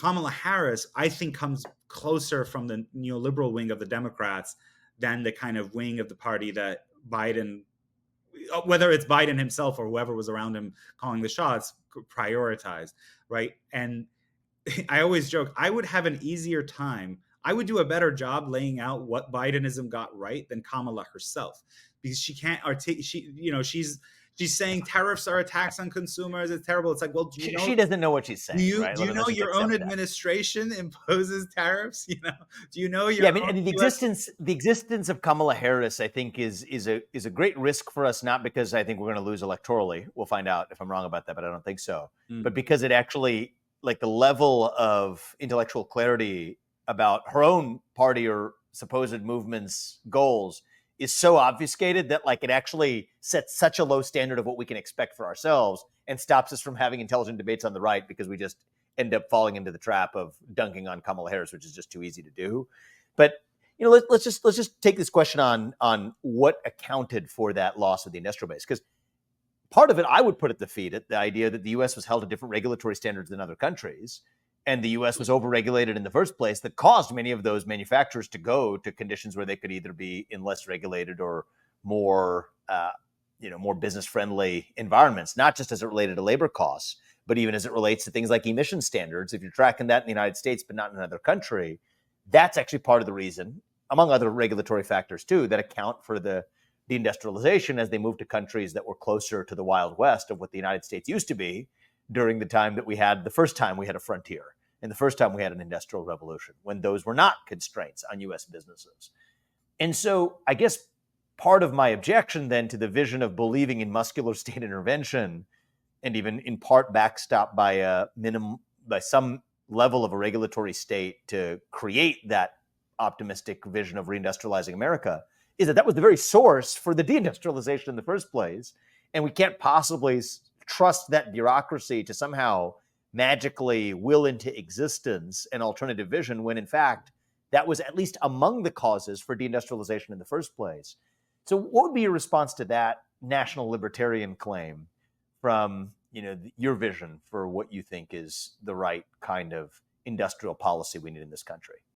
Kamala Harris, I think, comes closer from the neoliberal wing of the Democrats than the kind of wing of the party that Biden, whether it's Biden himself or whoever was around him calling the shots, prioritized, right? And I always joke, I would have an easier time. I would do a better job laying out what Bidenism got right than Kamala herself, because she can't articulate. She's saying tariffs are a tax on consumers. It's terrible. It's like, well, do you know? She doesn't know what she's saying, right? Do you know your own administration imposes tariffs? Do you know your? Yeah, I mean, the existence of Kamala Harris, I think, is a great risk for us. Not because I think we're going to lose electorally. We'll find out if I'm wrong about that, but I don't think so. But because it actually, like, the level of intellectual clarity about her own party or supposed movement's goals is so obfuscated that, like, it actually sets such a low standard of what we can expect for ourselves and stops us from having intelligent debates on the right, because we just end up falling into the trap of dunking on Kamala Harris, which is just too easy to do. But let's just take this question on what accounted for that loss of the industrial base, because part of it I would put at the feet at the idea that the U.S. was held to different regulatory standards than other countries, and the U.S. was overregulated in the first place, that caused many of those manufacturers to go to conditions where they could either be in less regulated or more more business-friendly environments, not just as it related to labor costs, but even as it relates to things like emission standards. If you're tracking that in the United States, but not in another country, that's actually part of the reason, among other regulatory factors too, that account for the deindustrialization as they move to countries that were closer to the Wild West of what the United States used to be during the time that the first time we had a frontier and the first time we had an industrial revolution, when those were not constraints on U.S. businesses. And so I guess part of my objection then to the vision of believing in muscular state intervention, and even in part backstopped by some level of a regulatory state to create that optimistic vision of reindustrializing America, is that was the very source for the deindustrialization in the first place. And we can't possibly trust that bureaucracy to somehow magically will into existence an alternative vision, when in fact that was at least among the causes for deindustrialization in the first place. So what would be your response to that national libertarian claim from your vision for what you think is the right kind of industrial policy we need in this country?